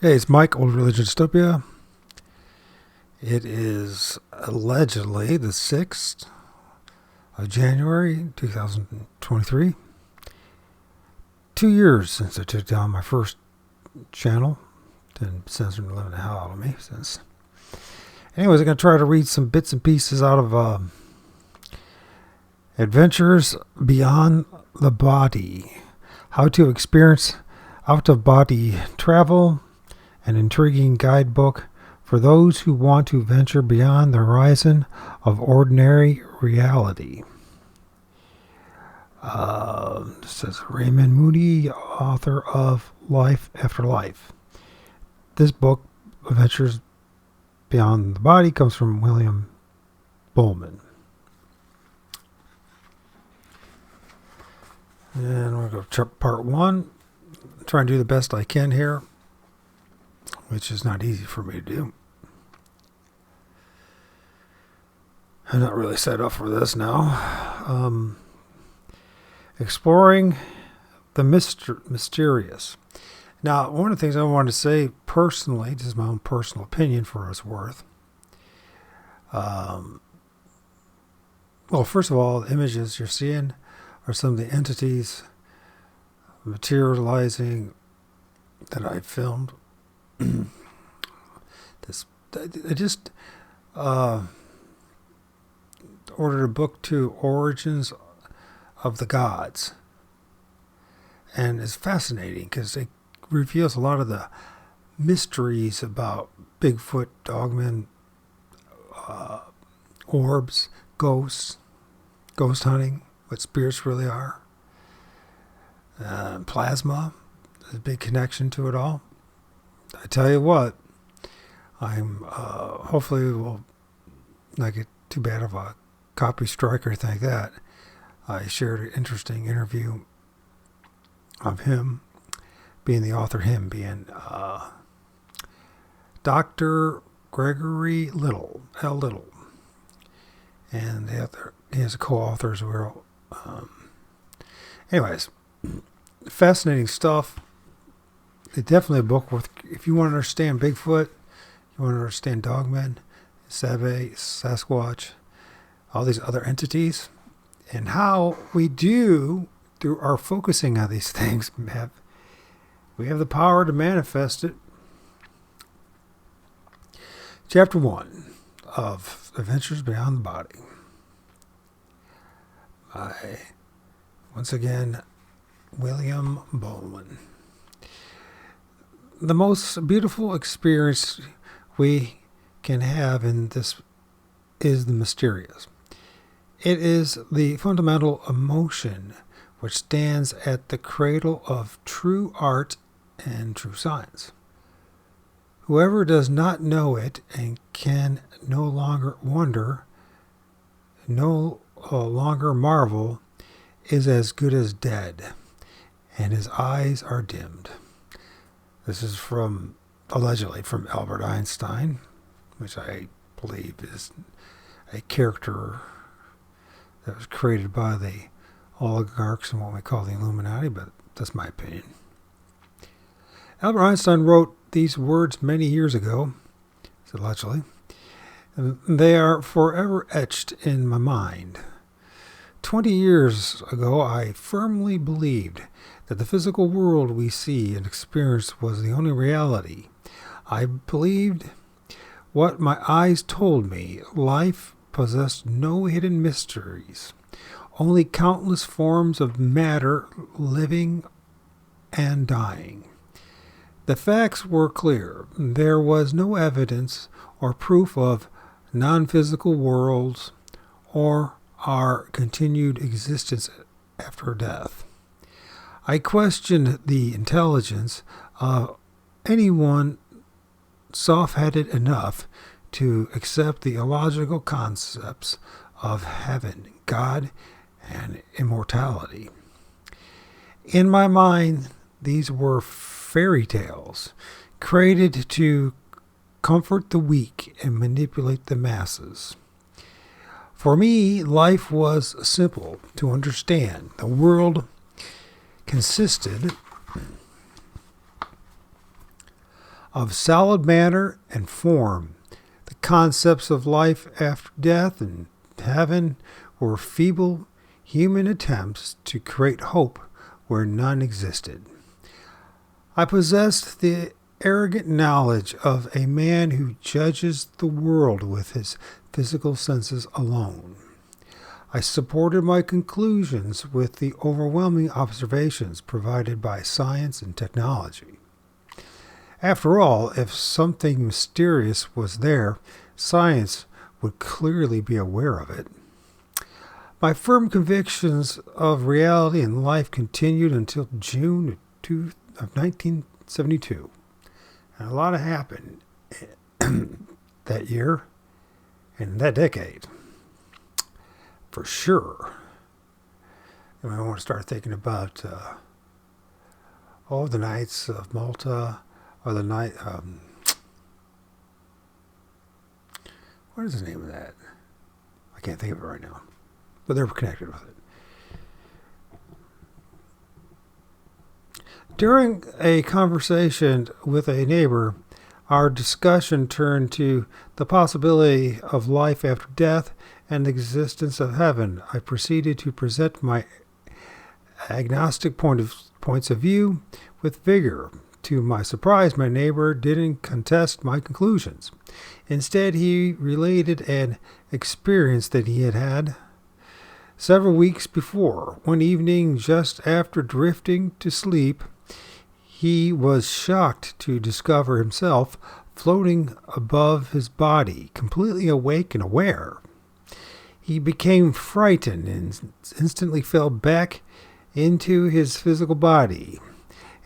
Hey, it's Mike, Old Religion Dystopia. It is allegedly the 6th of January, 2023. 2 years since I took down my first channel. Been censoring the living hell out of me since. Anyways, I'm going to try to read some bits and pieces out of Adventures Beyond the Body. How to experience out-of-body travel. An intriguing guidebook for those who want to venture beyond the horizon of ordinary reality. This says Raymond Moody, author of Life After Life. This book, Adventures Beyond the Body, comes from William Buhlman. And we're going to go to part 1. Try and do the best I can here, which is not easy for me to do. I'm not really set up for this now. Exploring the mysterious. Now, one of the things I wanted to say personally, this is my own personal opinion for what it's worth. Well, first of all, the images you're seeing are some of the entities materializing that I filmed. I just ordered a book to Origins of the Gods, and it's fascinating because it reveals a lot of the mysteries about Bigfoot, dogmen, orbs, ghosts, ghost hunting, what spirits really are, plasma. There's a big connection to it all. I tell you what, I'm hopefully will not get too bad of a copy strike or anything like that. I shared an interesting interview of him being the author, him being Dr. Gregory Little, L. Little, and he has a co-author as well. Anyways, fascinating stuff. It's definitely a book worth, if you want to understand Bigfoot, you want to understand dogmen, Save, Sasquatch, all these other entities, and how we do, through our focusing on these things, we have the power to manifest it. Chapter 1 of Adventures Beyond the Body. By, once again, William Buhlman. The most beautiful experience we can have in this is the mysterious. It is the fundamental emotion which stands at the cradle of true art and true science. Whoever does not know it and can no longer wonder, no longer marvel, is as good as dead, and his eyes are dimmed. This is allegedly from Albert Einstein, which I believe is a character that was created by the oligarchs and what we call the Illuminati, but that's my opinion. Albert Einstein wrote these words many years ago, allegedly, and they are forever etched in my mind. 20 years ago, I firmly believed that the physical world we see and experience was the only reality. I believed what my eyes told me. Life possessed no hidden mysteries, only countless forms of matter living and dying. The facts were clear. There was no evidence or proof of non-physical worlds or our continued existence after death. I questioned the intelligence of anyone soft-headed enough to accept the illogical concepts of heaven, God, and immortality. In my mind, these were fairy tales created to comfort the weak and manipulate the masses. For me, life was simple to understand. The world consisted of solid matter and form. The concepts of life after death and heaven were feeble human attempts to create hope where none existed. I possessed the arrogant knowledge of a man who judges the world with his physical senses alone. I supported my conclusions with the overwhelming observations provided by science and technology. After all, if something mysterious was there, science would clearly be aware of it. My firm convictions of reality and life continued until June of 1972. And a lot happened that year and that decade, for sure. And I want to start thinking about the Knights of Malta, or the night. What is the name of that? I can't think of it right now, but they're connected with it. During a conversation with a neighbor, our discussion turned to the possibility of life after death and the existence of heaven. I proceeded to present my agnostic points of view with vigor. To my surprise, my neighbor didn't contest my conclusions. Instead, he related an experience that he had had several weeks before. One evening, just after drifting to sleep, he was shocked to discover himself floating above his body, completely awake and aware. He became frightened and instantly fell back into his physical body.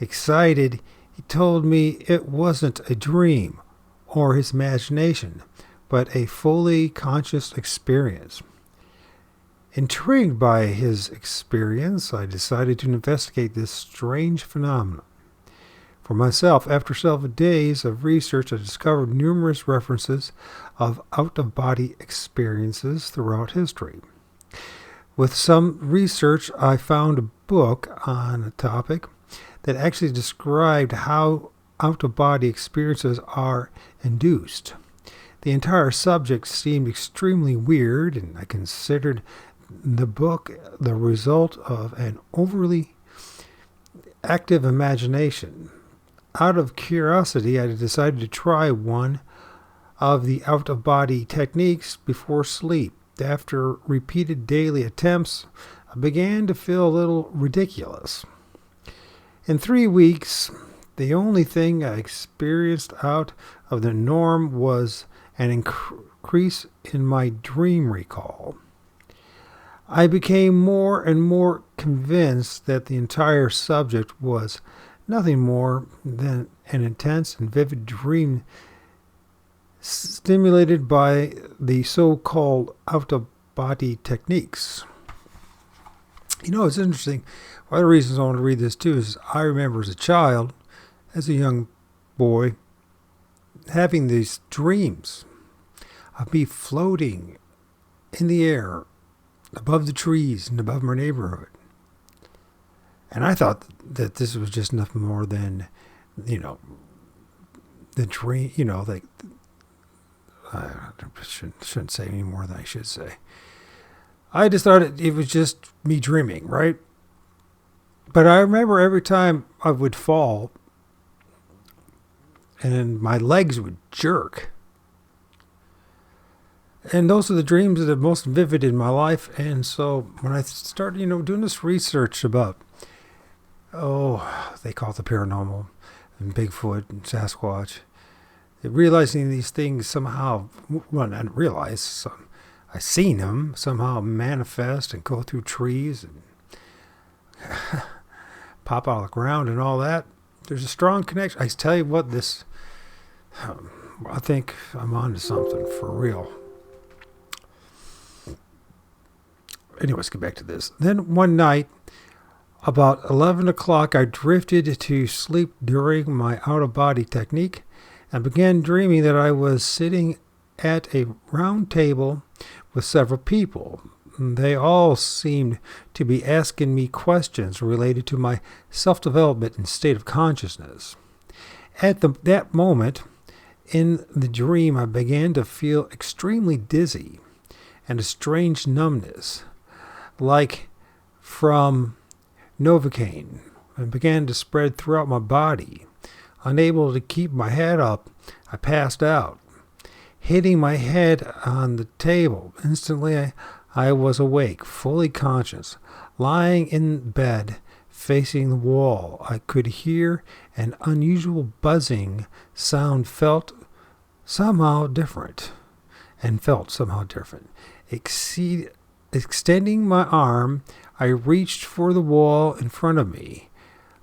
Excited, he told me it wasn't a dream or his imagination, but a fully conscious experience. Intrigued by his experience, I decided to investigate this strange phenomenon. For myself, after several days of research, I discovered numerous references of out-of-body experiences throughout history. With some research, I found a book on a topic that actually described how out-of-body experiences are induced. The entire subject seemed extremely weird, and I considered the book the result of an overly active imagination. Out of curiosity, I decided to try one of the out-of-body techniques before sleep. After repeated daily attempts, I began to feel a little ridiculous. In 3 weeks, the only thing I experienced out of the norm was an increase in my dream recall. I became more and more convinced that the entire subject was nothing more than an intense and vivid dream stimulated by the so-called out-of-body techniques. You know, it's interesting. One of the reasons I want to read this too is I remember as a child, as a young boy, having these dreams of me floating in the air above the trees and above my neighborhood. And I thought that this was just nothing more than, the dream, like, I shouldn't say any more than I should say. I just thought it was just me dreaming, right? But I remember every time I would fall and my legs would jerk. And those are the dreams that are most vivid in my life. And so when I started, doing this research about, they call it the paranormal, and Bigfoot and Sasquatch, realizing these things somehow, well, not realize, I seen them somehow manifest and go through trees and pop out of the ground and all that. There's a strong connection. I tell you what, I think I'm on to something for real. Anyway, let's get back to this. Then one night, about 11 o'clock, I drifted to sleep during my out-of-body technique and began dreaming that I was sitting at a round table with several people. They all seemed to be asking me questions related to my self-development and state of consciousness. That moment in the dream, I began to feel extremely dizzy and a strange numbness, like from Novocaine, and began to spread throughout my body. Unable to keep my head up, I passed out, hitting my head on the table. Instantly, I was awake, fully conscious, lying in bed, facing the wall. I could hear an unusual buzzing sound, felt somehow different. Extending my arm, I reached for the wall in front of me.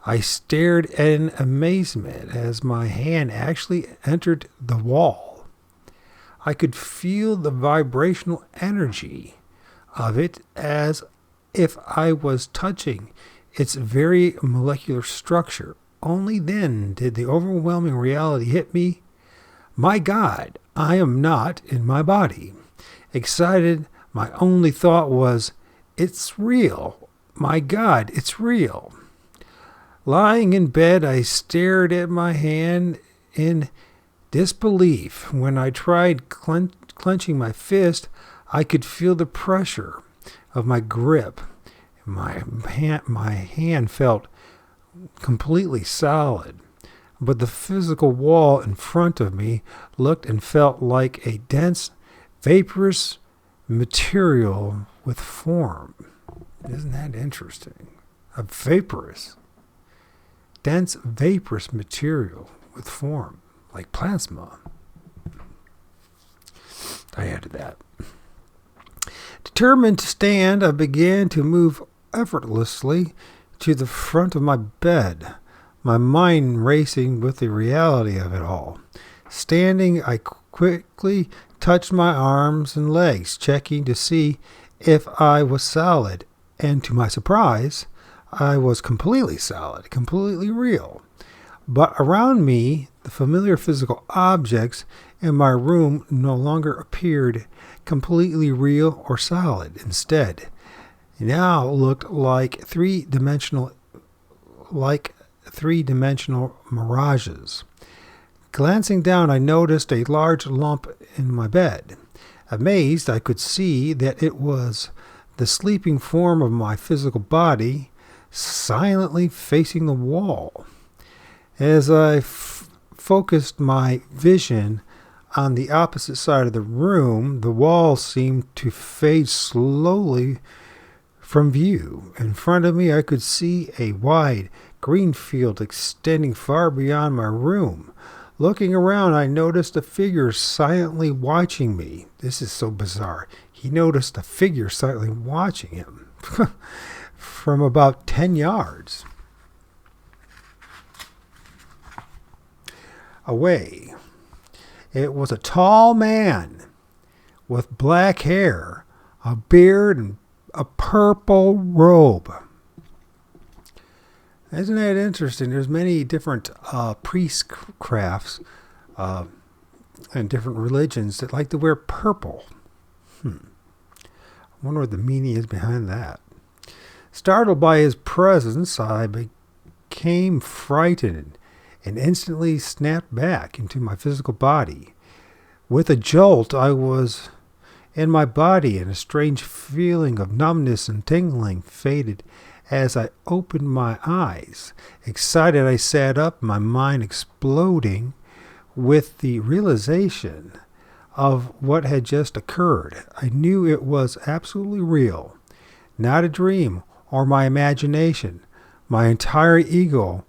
I stared in amazement as my hand actually entered the wall. I could feel the vibrational energy of it as if I was touching its very molecular structure. Only then did the overwhelming reality hit me. My God, I am not in my body. Excited, my only thought was, it's real. My God, it's real. Lying in bed, I stared at my hand in disbelief. When I tried clenching my fist, I could feel the pressure of my grip. My hand felt completely solid, but the physical wall in front of me looked and felt like a dense, vaporous material with form. Isn't that interesting? A dense, vaporous material with form, like plasma. I added that. Determined to stand, I began to move effortlessly to the front of my bed, my mind racing with the reality of it all. Standing, I quickly touched my arms and legs, checking to see if I was solid, and to my surprise, I was completely solid, completely real. But around me, the familiar physical objects in my room no longer appeared completely real or solid. Instead, now looked like three-dimensional mirages. Glancing down, I noticed a large lump in my bed. Amazed, I could see that it was the sleeping form of my physical body, silently facing the wall. As I focused my vision on the opposite side of the room, the wall seemed to fade slowly from view. In front of me, I could see a wide green field extending far beyond my room. Looking around, I noticed a figure silently watching me. This is so bizarre. He noticed a figure silently watching him from about 10 yards away. It was a tall man with black hair, a beard, and a purple robe. Isn't that interesting? There's many different priestcrafts and different religions that like to wear purple. I wonder what the meaning is behind that. Startled by his presence, I became frightened and instantly snapped back into my physical body. With a jolt, I was in my body, and a strange feeling of numbness and tingling faded as I opened my eyes. Excited, I sat up, my mind exploding with the realization of what had just occurred. I knew it was absolutely real, not a dream or my imagination. My entire ego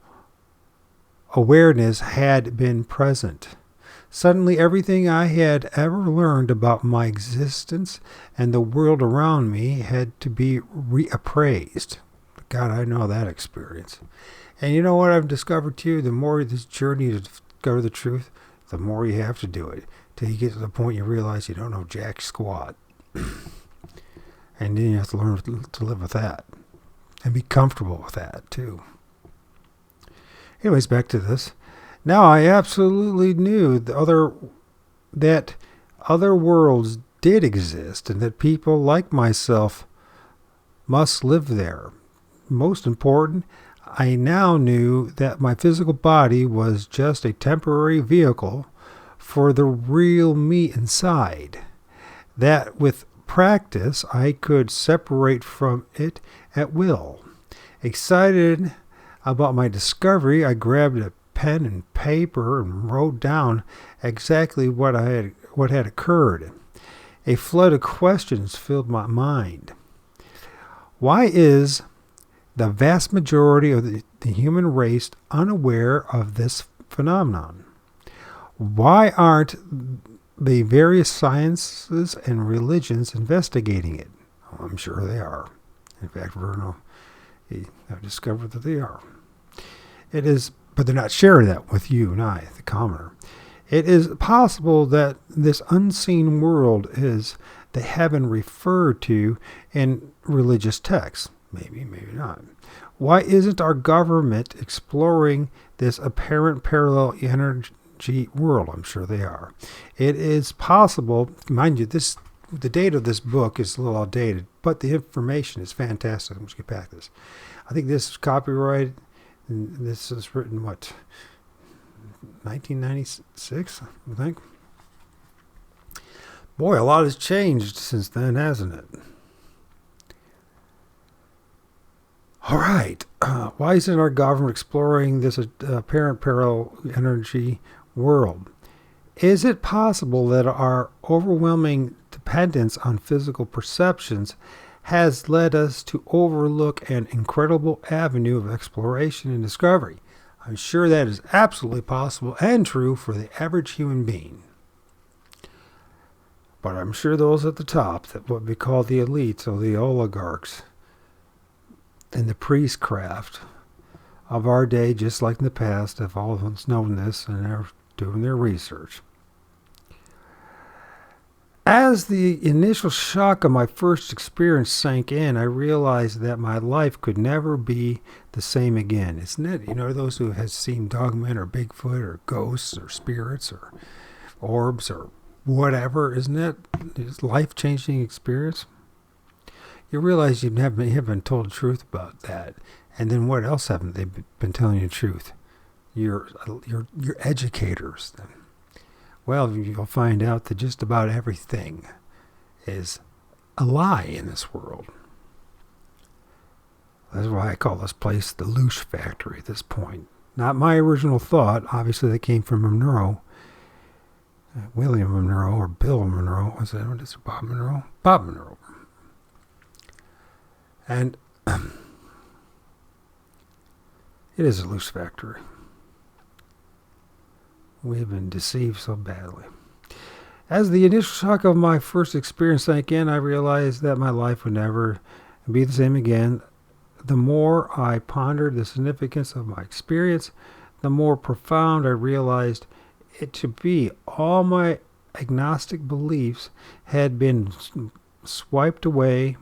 awareness had been present. Suddenly, everything I had ever learned about my existence and the world around me had to be reappraised. God, I know that experience. And you know what I've discovered too? The more this journey to discover the truth, the more you have to do it, till you get to the point you realize you don't know jack squat. And then you have to learn to live with that and be comfortable with that too. Anyways, back to this. Now I absolutely knew that other worlds did exist and that people like myself must live there. Most important, I now knew that my physical body was just a temporary vehicle for the real me inside. That with practice I could separate from it at will. Excited about my discovery, I grabbed a pen and paper and wrote down exactly what had occurred. A flood of questions filled my mind. Why is the vast majority of the human race unaware of this phenomenon? Why aren't the various sciences and religions investigating it? Oh, I'm sure they are. In fact, Verno have discovered that they are. It is, but they're not sharing that with you and I, the commoner. It is possible that this unseen world is the heaven referred to in religious texts. Maybe, maybe not. Why isn't our government exploring this apparent parallel energy world? I'm sure they are. It is possible, mind you, the date of this book is a little outdated, but the information is fantastic. Let's get back to this. I think this is copyrighted, and this is written, 1996, I think. Boy, a lot has changed since then, hasn't it? All right. Why isn't our government exploring this apparent parallel energy world? Is it possible that our overwhelming dependence on physical perceptions has led us to overlook an incredible avenue of exploration and discovery? I'm sure that is absolutely possible and true for the average human being. But I'm sure those at the top, that what we call the elites or the oligarchs and the priestcraft of our day, just like in the past, have all of us known this and are doing their research. As the initial shock of my first experience sank in, I realized that my life could never be the same again. Isn't it? You know, those who have seen Dogmen or Bigfoot or ghosts or spirits or orbs or whatever, isn't it? It's a life-changing experience. You realize you haven't been told the truth about that. And then what else haven't they been telling you the truth? Your educators. Well, you'll find out that just about everything is a lie in this world. That's why I call this place the Loosh Factory at this point. Not my original thought. Obviously, that came from Monroe. William Monroe or Bill Monroe. Was that what is it? Bob Monroe? Bob Monroe. And it is a Loosh Factory. We've been deceived so badly. As the initial shock of my first experience sank in, I realized that my life would never be the same again. The more I pondered the significance of my experience, the more profound I realized it to be. All my agnostic beliefs had been swept away,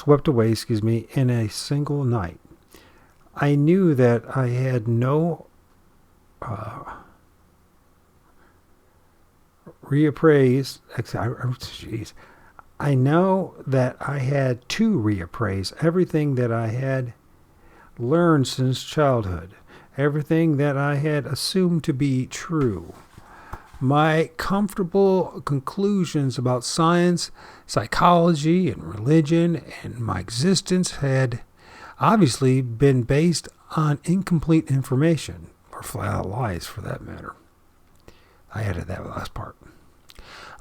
in a single night. I knew that I had no I know that I had to reappraise everything that I had learned since childhood, everything that I had assumed to be true. My comfortable conclusions about science, psychology, and religion, and my existence had obviously been based on incomplete information, or flat out lies for that matter. I added that last part.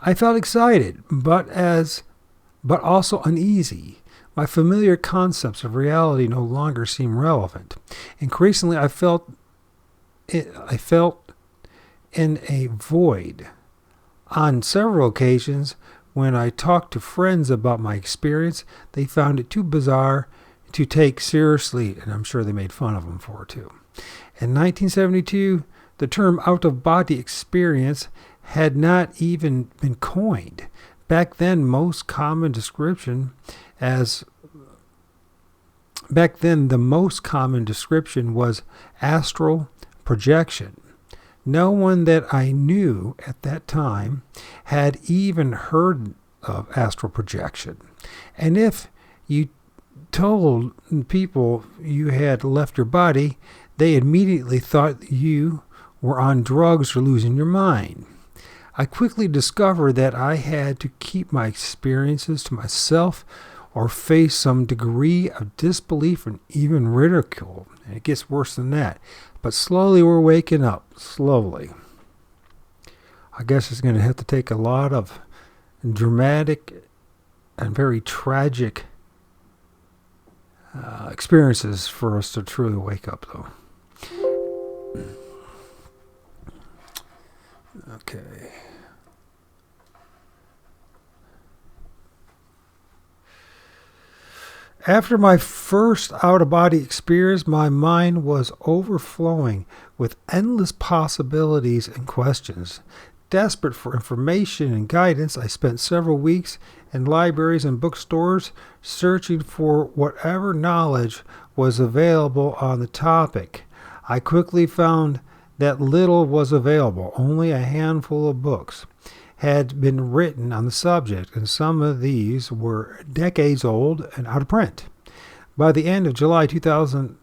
I felt excited, but also uneasy. My familiar concepts of reality no longer seemed relevant. Increasingly, I felt in a void. On several occasions, when I talked to friends about my experience, they found it too bizarre to take seriously, and I'm sure they made fun of them for it too. In 1972, the term out-of-body experience had not even been coined. Back then, the most common description was astral projection. No one that I knew at that time had even heard of astral projection. And if you told people you had left your body, they immediately thought you were on drugs or losing your mind. I quickly discovered that I had to keep my experiences to myself or face some degree of disbelief and even ridicule. And it gets worse than that. But slowly we're waking up. Slowly. I guess it's going to have to take a lot of dramatic and very tragic experiences for us to truly wake up, though. Okay. After my first out-of-body experience, my mind was overflowing with endless possibilities and questions. Desperate for information and guidance, I spent several weeks in libraries and bookstores searching for whatever knowledge was available on the topic. I quickly found that little was available. Only a handful of books had been written on the subject, and some of these were decades old and out of print. By the end of July 2000,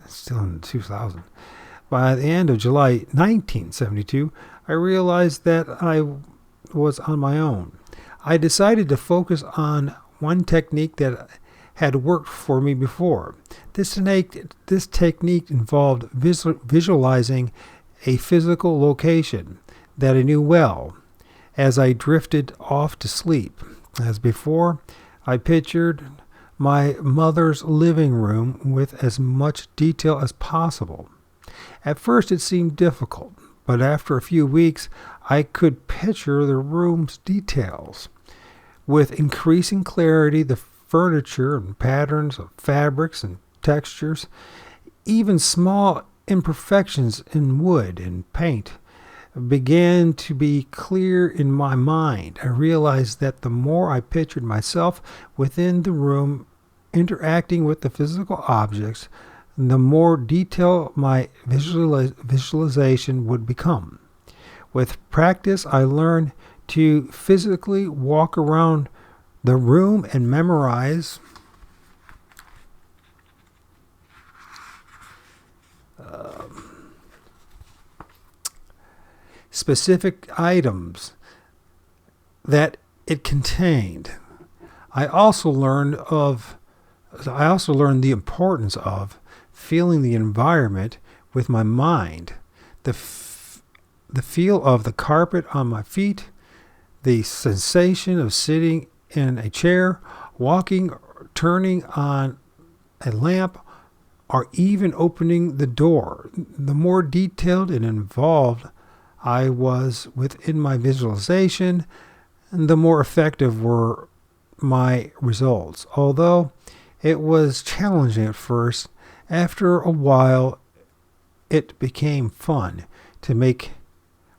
still in 2000, by the end of July 1972, I realized that I was on my own. I decided to focus on one technique that had worked for me before. This technique involved visualizing a physical location that I knew well as I drifted off to sleep. As before, I pictured my mother's living room with as much detail as possible. At first it seemed difficult, but after a few weeks I could picture the room's details. With increasing clarity, the furniture and patterns of fabrics and textures, even small imperfections in wood and paint, began to be clear in my mind. I realized that the more I pictured myself within the room interacting with the physical objects, the more detailed my visualization would become. With practice, I learned to physically walk around the room and memorize specific items that it contained. I also learned the importance of feeling the environment with my mind, the feel of the carpet on my feet, the sensation of sitting in a chair, walking, turning on a lamp, or even opening the door. The more detailed and involved I was within my visualization, the more effective were my results. Although it was challenging at first, after a while it became fun to make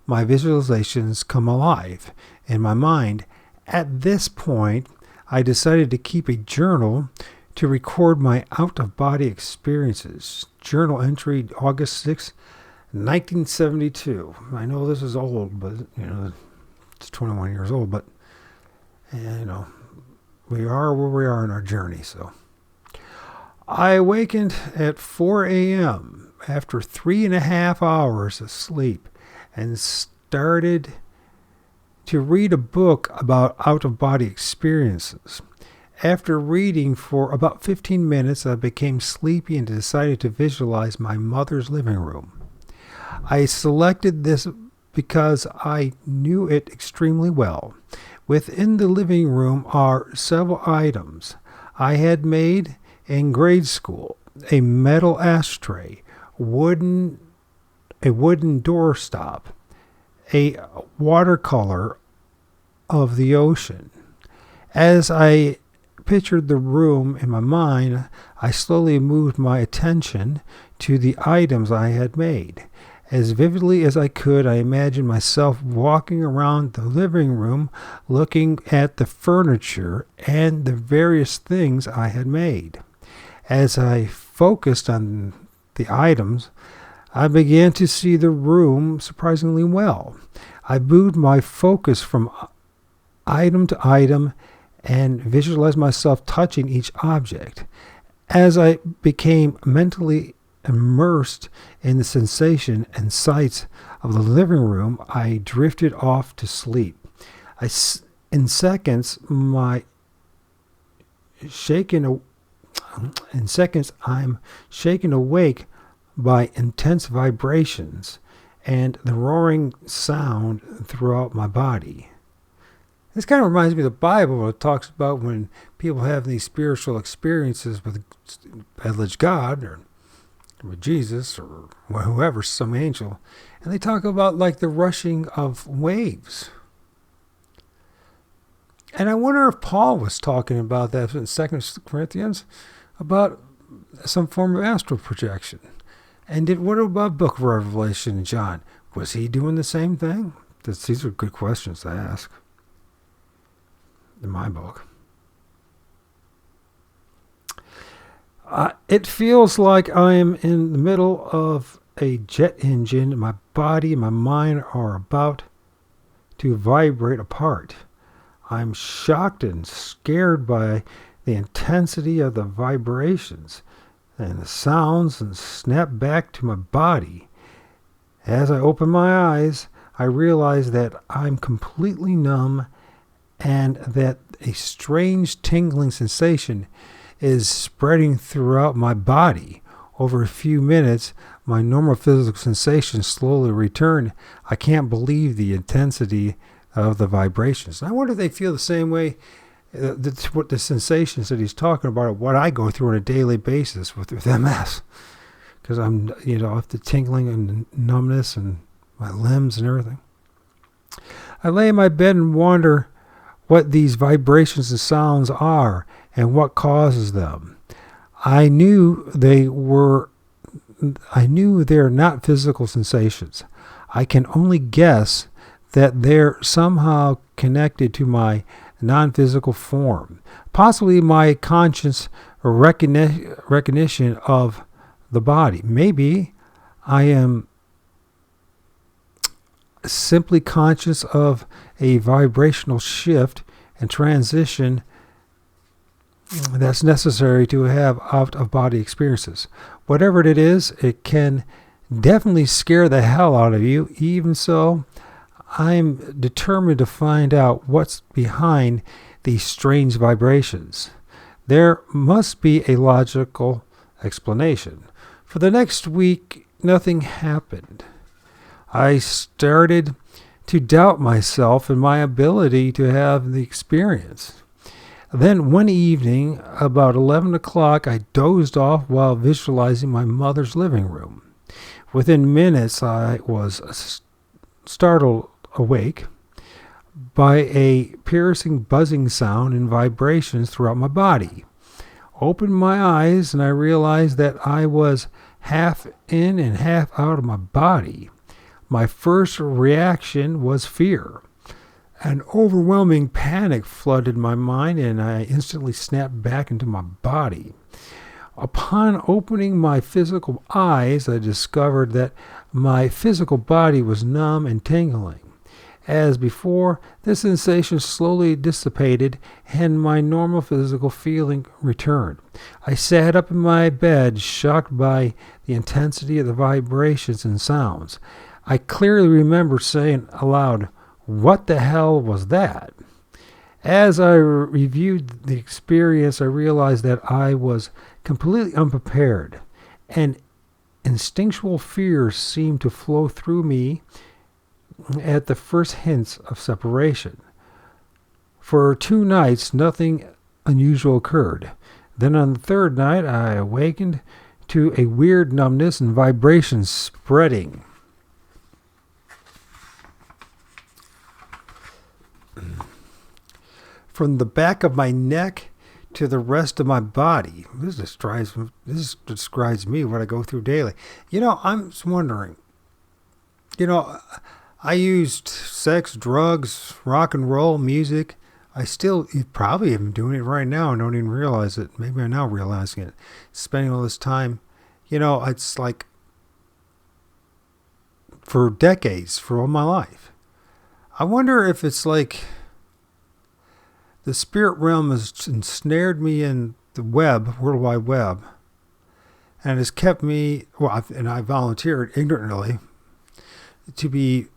my visualizations come alive in my mind. At this point, I decided to keep a journal to record my out-of-body experiences. Journal entry August 6, 1972. I know this is old, but it's 21 years old, but we are where we are in our journey. So I awakened at 4 a.m. after 3.5 hours of sleep and started to read a book about out-of-body experiences. After reading for about 15 minutes, I became sleepy and decided to visualize my mother's living room. I selected this because I knew it extremely well. Within the living room are several items I had made in grade school: a metal ashtray, a wooden doorstop, a watercolor of the ocean. As I pictured the room in my mind, I slowly moved my attention to the items I had made. As vividly as I could, I imagined myself walking around the living room, looking at the furniture and the various things I had made. As I focused on the items, I began to see the room surprisingly well. I moved my focus from item to item and visualized myself touching each object. As I became mentally immersed in the sensation and sights of the living room, I drifted off to sleep. In seconds, I'm shaken awake by intense vibrations and the roaring sound throughout my body. This kind of reminds me of the Bible, where it talks about when people have these spiritual experiences with alleged God or with Jesus or whoever, some angel, and they talk about like the rushing of waves. And I wonder if Paul was talking about that in 2 Corinthians, about some form of astral projection. And what about Book of Revelation and John? Was he doing the same thing? These are good questions to ask in my book. It feels like I am in the middle of a jet engine. My body and my mind are about to vibrate apart. I'm shocked and scared by the intensity of the vibrations and the sounds, and snap back to my body. As I open my eyes, I realize that I'm completely numb and that a strange tingling sensation is spreading throughout my body. Over a few minutes, my normal physical sensations slowly return. I can't believe the intensity of the vibrations. I wonder if they feel the same way. What the sensations that he's talking about are what I go through on a daily basis with MS, because I'm, with the tingling and numbness and my limbs and everything. I lay in my bed and wonder what these vibrations and sounds are and what causes them. I knew they're not physical sensations. I can only guess that they're somehow connected to my non-physical form, possibly my conscious recognition of the body. Maybe I am simply conscious of a vibrational shift and transition that's necessary to have out-of-body experiences. Whatever it is, it can definitely scare the hell out of you. Even so, I'm determined to find out what's behind these strange vibrations. There must be a logical explanation. For the next week, nothing happened. I started to doubt myself and my ability to have the experience. Then one evening, about 11 o'clock, I dozed off while visualizing my mother's living room. Within minutes, I was startled awake by a piercing buzzing sound and vibrations throughout my body. Opened my eyes and I realized that I was half in and half out of my body. My first reaction was fear. An overwhelming panic flooded my mind and I instantly snapped back into my body. Upon opening my physical eyes, I discovered that my physical body was numb and tingling. As before, the sensation slowly dissipated and my normal physical feeling returned. I sat up in my bed, shocked by the intensity of the vibrations and sounds. I clearly remember saying aloud, "What the hell was that?" As I reviewed the experience, I realized that I was completely unprepared. An instinctual fear seemed to flow through me at the first hints of separation. For 2 nights, nothing unusual occurred. Then on the 3rd night, I awakened to a weird numbness and vibrations spreading. From the back of my neck to the rest of my body. This describes me, what I go through daily. I'm just wondering, I used sex, drugs, rock and roll, music. I still probably am doing it right now and don't even realize it. Maybe I'm now realizing it. Spending all this time, it's like for decades, for all my life. I wonder if it's like the spirit realm has ensnared me in the web, World Wide Web, and has kept me, and I volunteered ignorantly to be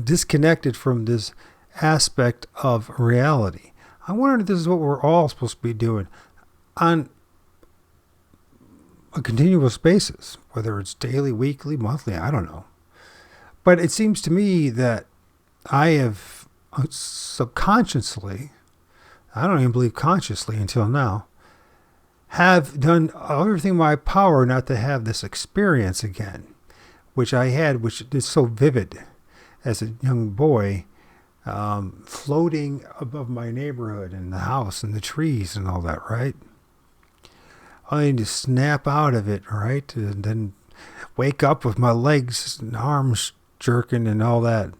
disconnected from this aspect of reality. I wonder if this is what we're all supposed to be doing on a continuous basis, whether it's daily, weekly, monthly, I don't know. But it seems to me that I have subconsciously, I don't even believe consciously until now, have done everything in my power not to have this experience again, which I had, which is so vivid as a young boy, floating above my neighborhood and the house and the trees and all that, right? I need to snap out of it, right? And then wake up with my legs and arms jerking and all that.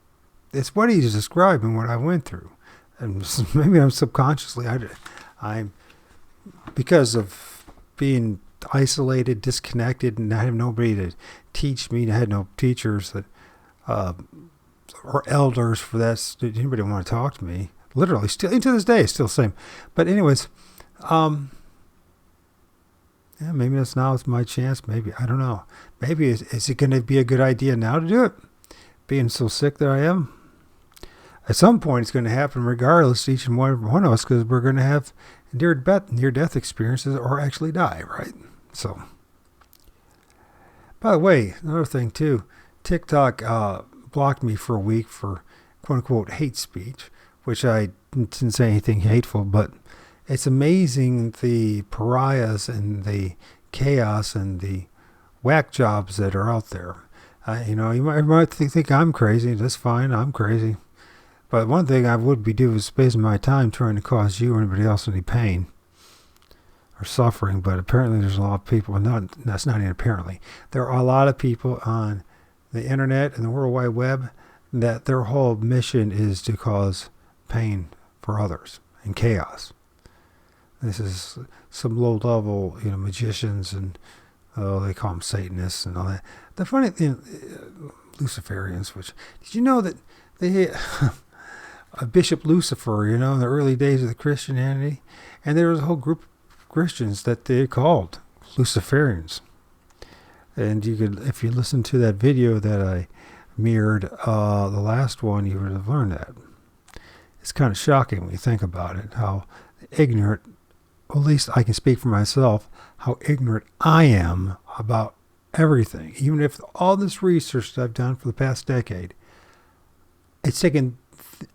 It's what he's describing, what I went through. And maybe I'm subconsciously, I'm because of being isolated, disconnected, and I have nobody to teach me. I had no teachers that, or elders for that. Did anybody want to talk to me? Literally, still to this day, it's still the same. But anyways, yeah, maybe it's my chance. Maybe, I don't know. Maybe is it going to be a good idea now to do it? Being so sick that I am. At some point, it's going to happen regardless, each and one of us, because we're going to have near-death experiences or actually die, right? So, by the way, another thing too, TikTok blocked me for a week for quote-unquote hate speech, which I didn't say anything hateful, but it's amazing the pariahs and the chaos and the whack jobs that are out there. You might think I'm crazy. That's fine. I'm crazy. But one thing I would be doing is spending my time trying to cause you or anybody else any pain or suffering. But apparently there's a lot of people, that's not even apparently. There are a lot of people on the internet and the World Wide Web that their whole mission is to cause pain for others and chaos. This is some low-level, magicians and, they call them Satanists and all that. The funny thing, Luciferians, did you know that they... Bishop Lucifer, in the early days of the Christianity, and there was a whole group of Christians that they called Luciferians. And you could, if you listen to that video that I mirrored, the last one, you would have learned that. It's kind of shocking when you think about it, how ignorant, at least I can speak for myself, how ignorant I am about everything. Even if all this research that I've done for the past decade, it's taken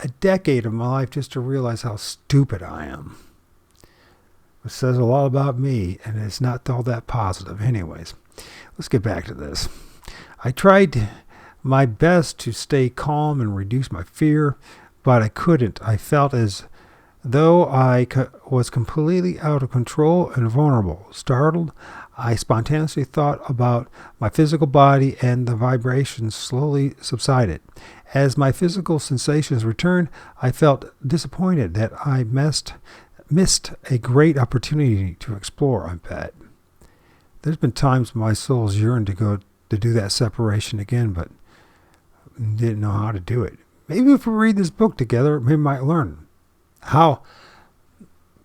a decade of my life just to realize how stupid I am. It says a lot about me, and it's not all that positive. Anyways, let's get back to this. I tried my best to stay calm and reduce my fear, but I couldn't. I felt as though I was completely out of control and vulnerable. Startled, I spontaneously thought about my physical body, and the vibrations slowly subsided. As my physical sensations returned, I felt disappointed that I missed a great opportunity to explore, I bet. There's been times my soul's yearned to do that separation again, but didn't know how to do it. Maybe if we read this book together, we might learn how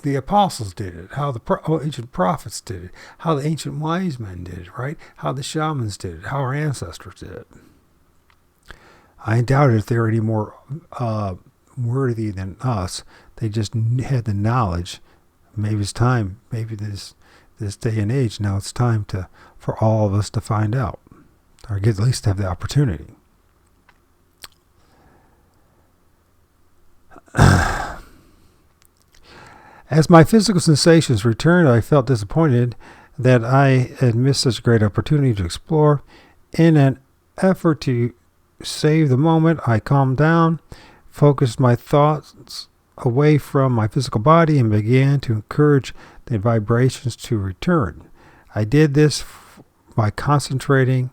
the apostles did it, how the ancient prophets did it, how the ancient wise men did it, right? How the shamans did it, how our ancestors did it. I doubt if they're any more worthy than us. They just had the knowledge. Maybe it's time. Maybe this day and age now it's time for all of us to find out, or at least have the opportunity. As my physical sensations returned, I felt disappointed that I had missed such a great opportunity to explore. In an effort to save the moment, I calmed down, focused my thoughts away from my physical body, and began to encourage the vibrations to return. I did this by concentrating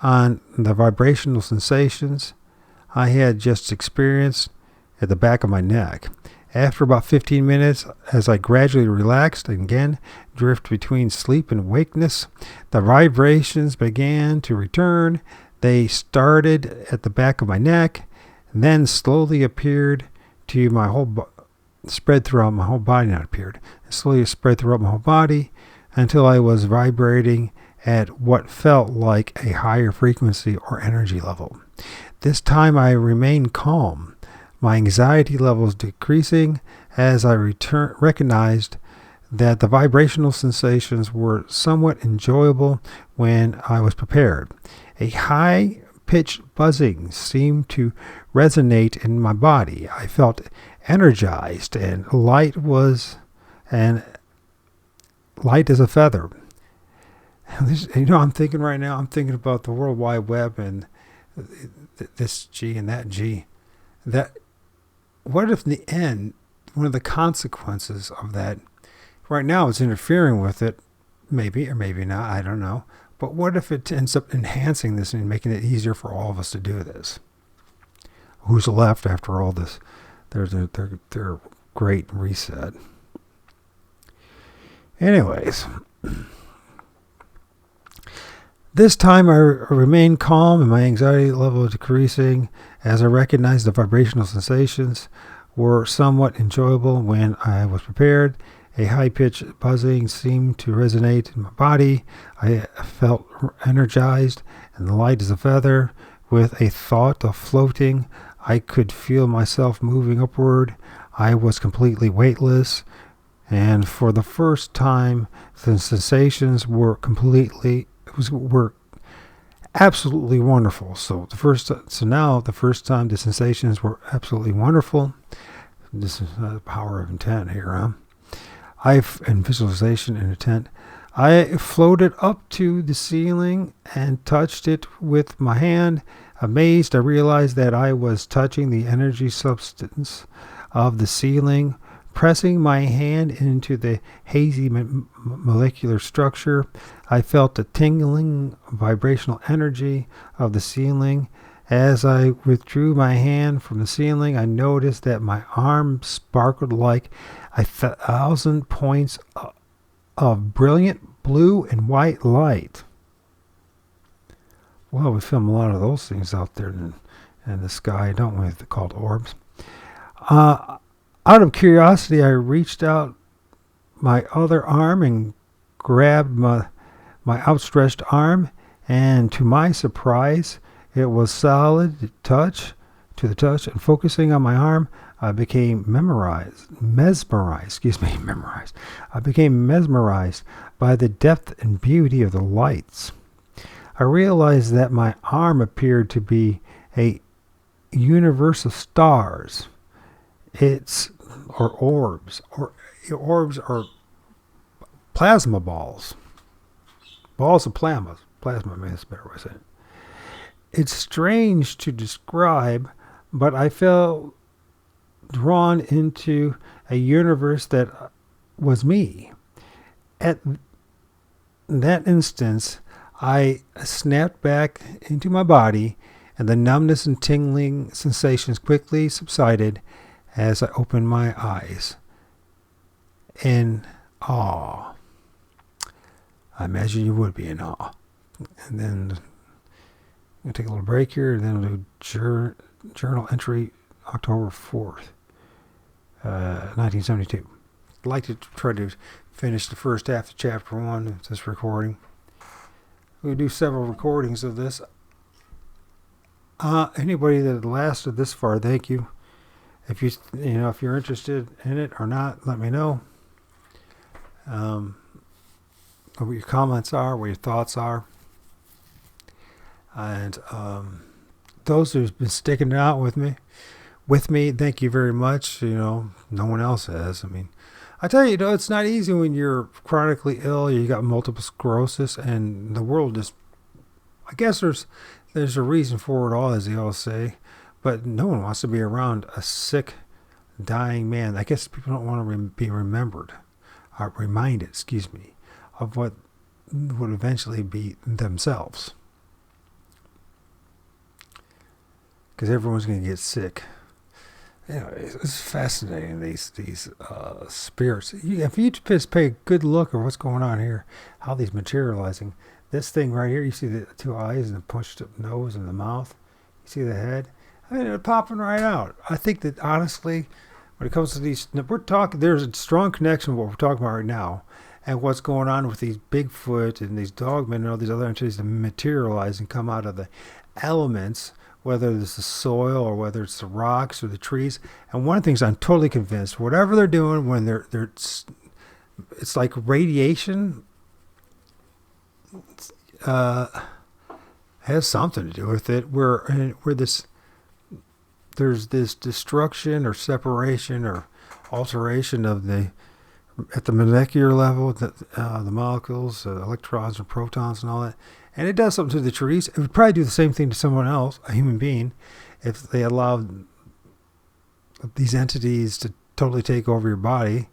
on the vibrational sensations I had just experienced at the back of my neck. After about 15 minutes, as I gradually relaxed and again drift between sleep and awakeness, the vibrations began to return. They started at the back of my neck, then slowly appeared to my whole spread throughout my whole body, not appeared. It slowly spread throughout my whole body until I was vibrating at what felt like a higher frequency or energy level. This time I remained calm, my anxiety levels decreasing as I recognized that the vibrational sensations were somewhat enjoyable when I was prepared. A high-pitched buzzing seemed to resonate in my body. I felt energized and light as a feather. I'm thinking right now, I'm thinking about the World Wide Web and this G and that G. What if in the end, one of the consequences of that, right now it's interfering with it, maybe or maybe not, I don't know. But what if it ends up enhancing this and making it easier for all of us to do this? Who's left after all this? There's their great reset. Anyways, this time I remained calm and my anxiety level decreasing as I recognized the vibrational sensations were somewhat enjoyable when I was prepared. A high-pitched buzzing seemed to resonate in my body. I felt energized and light as a feather. With a thought of floating, I could feel myself moving upward. I was completely weightless, and for the first time, the sensations were absolutely wonderful. So now the first time the sensations were absolutely wonderful. This is the power of intent here, huh? And visualization and intent. I floated up to the ceiling and touched it with my hand. Amazed, I realized that I was touching the energy substance of the ceiling. Pressing my hand into the hazy molecular structure, I felt the tingling vibrational energy of the ceiling. As I withdrew my hand from the ceiling, I noticed that my arm sparkled like 1,000 points of brilliant blue and white light. Well, we film a lot of those things out there in the sky, don't we? They're called orbs. Out of curiosity, I reached out my other arm and grabbed my outstretched arm, and to my surprise, it was solid to the touch, and focusing on my arm, I became memorized. I became mesmerized by the depth and beauty of the lights. I realized that my arm appeared to be a universe of stars. Orbs are plasma balls. Balls of plasma. Plasma, maybe that's a better way of saying it. It's strange to describe, but I felt drawn into a universe that was me. At that instance, I snapped back into my body, and the numbness and tingling sensations quickly subsided as I opened my eyes in awe. I imagine you would be in awe. And then I'm going to take a little break here, and then we'll do journal entry October 4th, 1972. I'd like to try to finish the first half of chapter 1 of this recording. We'll do several recordings of this. Anybody that lasted this far, thank you. If if you're interested in it or not, let me know. What your comments are, what your thoughts are. And those who've been sticking it out with me, thank you very much. No one else has. I mean, I tell you, it's not easy when you're chronically ill. You got multiple sclerosis, and the world just. I guess there's a reason for it all, as they all say, but no one wants to be around a sick, dying man. I guess people don't want to be reminded, of what would eventually be themselves. Because everyone's going to get sick. Anyway, it's fascinating, these spirits. If you just pay a good look at what's going on here, how these materializing. This thing right here, you see the two eyes and the punched up nose and the mouth. You see the head. I mean, it's popping right out. I think that honestly, when it comes to these, we're talking. There's a strong connection with what we're talking about right now, and what's going on with these Bigfoot and these dogmen and all these other entities that materialize and come out of the elements, whether it's the soil or whether it's the rocks or the trees. And one of the things I'm totally convinced, whatever they're doing when it's like radiation, has something to do with it. Where there's this destruction or separation or alteration of at the molecular level, the molecules, electrons or protons and all that. And it does something to the trees. It would probably do the same thing to someone else, a human being, if they allowed these entities to totally take over your body,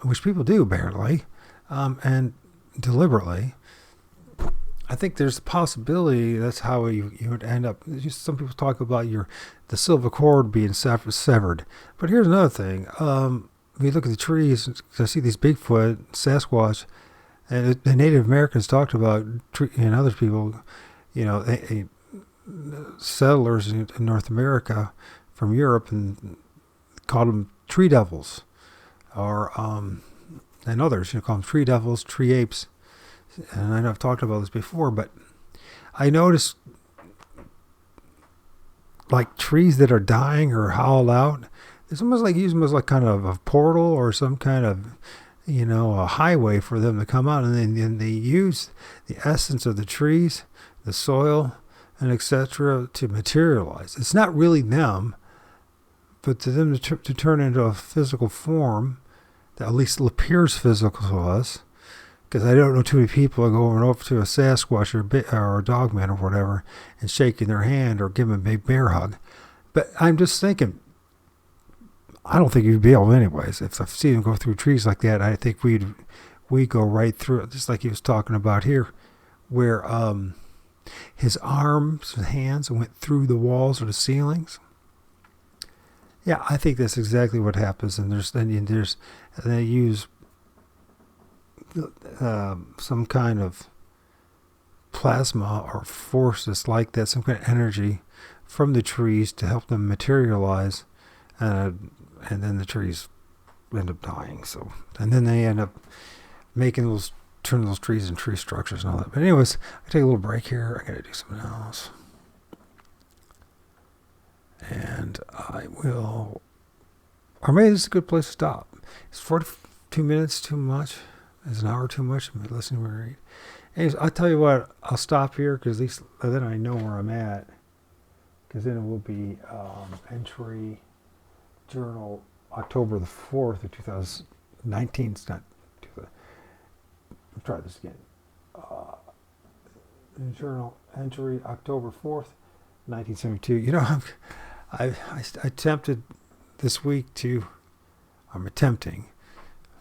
which people do apparently, and deliberately. I think there's a possibility that's how you would end up. Some people talk about the silver cord being severed. But here's another thing. When you look at the trees, I see these Bigfoot, Sasquatch, and the Native Americans talked about, and other people, settlers in North America from Europe, and called them tree devils, or and others call them tree devils, tree apes. And I know I've talked about this before, but I noticed like trees that are dying or hollowed out. It's almost like use them as like kind of a portal or some kind of, a highway for them to come out. And then they use the essence of the trees, the soil, and etc. to materialize. It's not really them, but to them to turn into a physical form that at least appears physical to us. Because I don't know too many people going over to a Sasquatch or a dogman or whatever and shaking their hand or giving a big bear hug. But I'm just thinking, I don't think you'd be able anyways. If I've seen him go through trees like that, I think we'd go right through it, just like he was talking about here, where his arms and hands went through the walls or the ceilings. Yeah, I think that's exactly what happens. And they use some kind of plasma or force that's like that, some kind of energy from the trees to help them materialize, and then the trees end up dying. So, and then they end up turning those trees into tree structures and all that. But anyways, I take a little break here. I gotta do something else, and I will. Or maybe this is a good place to stop. Is 42 minutes too much? Is an hour too much? I'm listening to read. Anyways, I'll tell you what. I'll stop here because at least then I know where I'm at. Because then it will be entry journal October the 4th of 2019. It's not. I'll try this again. Journal entry October 4th, 1972. I attempted this week I'm attempting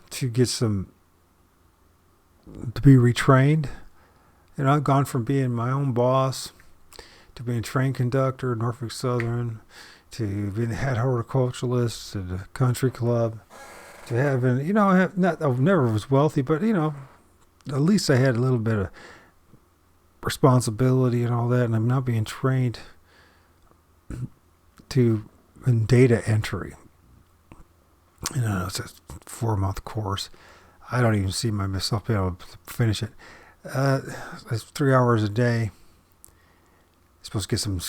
to get to be retrained. I've gone from being my own boss to being train conductor, Norfolk Southern, to being the head horticulturalist, to the country club, to having, I never was wealthy, but, at least I had a little bit of responsibility and all that, and I'm now being trained in data entry. It's a 4-month course. I don't even see myself being able to finish it. It's 3 hours a day. I'm supposed to get some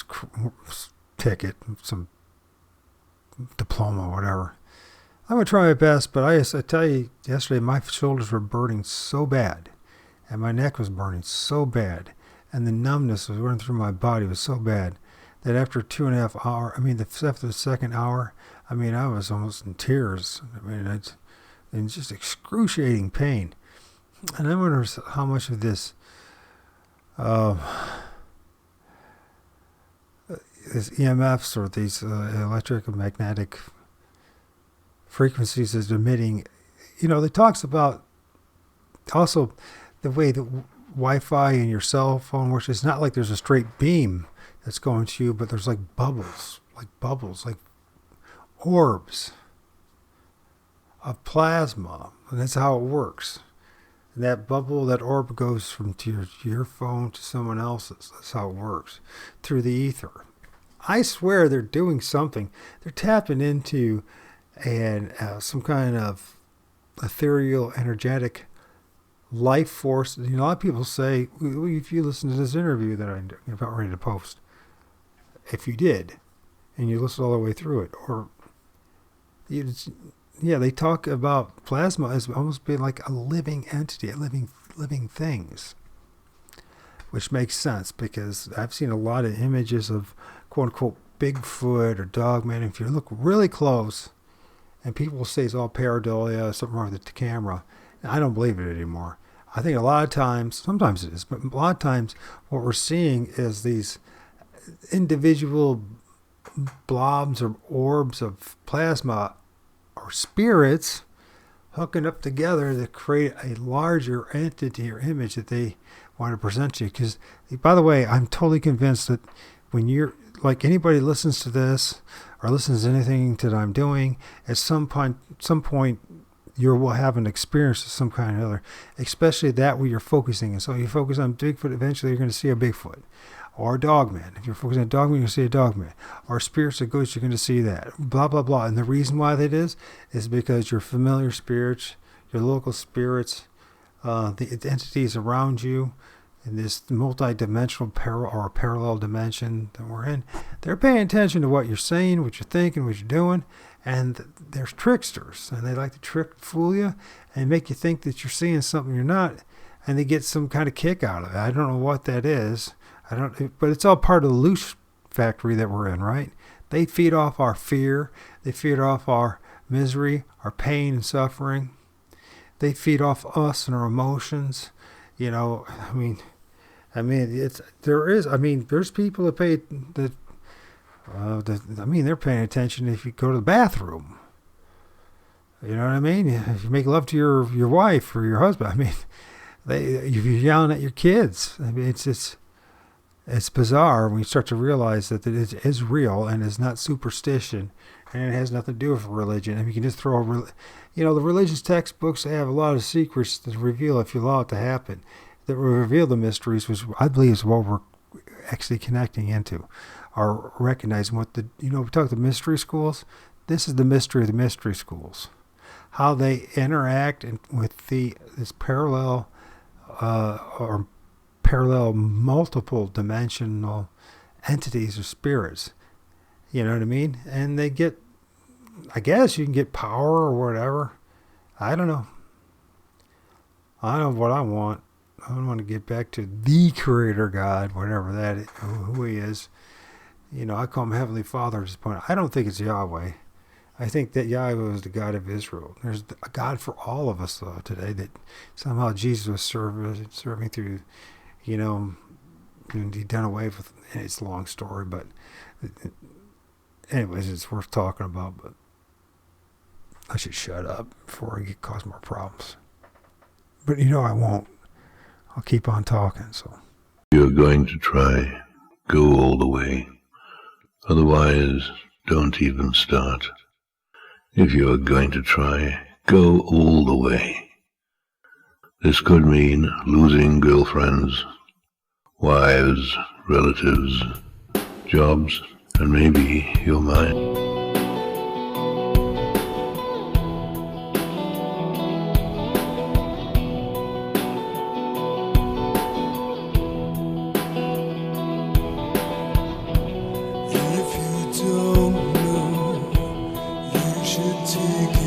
ticket, some diploma, whatever. I'm going to try my best, but I tell you, yesterday my shoulders were burning so bad, and my neck was burning so bad, and the numbness was running through my body was so bad that after 2.5 hours, after the second hour, I was almost in tears. It's just excruciating pain. And I wonder how much of this EMFs or these electromagnetic frequencies is emitting. It talks about also the way that Wi-Fi in your cell phone works. It's not like there's a straight beam that's going to you, but there's like bubbles, like orbs of plasma, and that's how it works. And that bubble, that orb goes from your phone to someone else's. That's how it works, through the ether. I swear they're doing something. They're tapping into and some kind of ethereal, energetic life force. A lot of people say, if you listen to this interview that I'm about ready to post, if you did, and you listen all the way through it, or they talk about plasma as almost being like a living entity, a living things, which makes sense because I've seen a lot of images of quote unquote Bigfoot or Dogman. If you look really close, and people will say it's all pareidolia, something wrong with the camera, and I don't believe it anymore. I think a lot of times, sometimes it is, but a lot of times what we're seeing is these individual blobs or orbs of plasma or spirits hooking up together to create a larger entity or image that they want to present to you. Because, by the way, I'm totally convinced that when you're, like, anybody listens to this or listens to anything that I'm doing, at some point you will have an experience of some kind or other, especially that where you're focusing. And so you focus on Bigfoot, eventually you're going to see a Bigfoot. Or a dogman. If you're focusing on dogman, you're going to see a dogman. Or spirits or ghosts, you're going to see that. Blah, blah, blah. And the reason why that is because your familiar spirits, your local spirits, the entities around you, in this multi-dimensional parallel dimension that we're in, they're paying attention to what you're saying, what you're thinking, what you're doing. And there's tricksters. And they like to fool you and make you think that you're seeing something you're not. And they get some kind of kick out of it. I don't know what that is. But it's all part of the loose factory that we're in, right? They feed off our fear. They feed off our misery, our pain and suffering. They feed off us and our emotions. There's people that pay they're paying attention if you go to the bathroom. You know what I mean? If you make love to your wife or your husband, if you're yelling at your kids, it's bizarre when you start to realize that it is real and is not superstition, and it has nothing to do with religion. And you can just throw the religious textbooks have a lot of secrets to reveal if you allow it to happen, that will reveal the mysteries, which I believe is what we're actually connecting into, or recognizing what we talk the mystery schools. This is the mystery of the mystery schools, how they interact with this parallel multiple dimensional entities or spirits. You know what I mean? And they get, I guess you can get power or whatever. I don't know. I know what I want. I want to get back to the Creator God, whatever that is, who He is. I call Him Heavenly Father at this point. I don't think it's Yahweh. I think that Yahweh was the God of Israel. There's a God for all of us, though, today, that somehow Jesus was serving through, He done away with. It's a long story, but anyways, it's worth talking about. But I should shut up before I cause more problems. But I won't. I'll keep on talking. So you're going to try, go all the way. Otherwise, don't even start. If you're going to try, go all the way. This could mean losing girlfriends, wives, relatives, jobs, and maybe your mind. If you don't know, you should take it.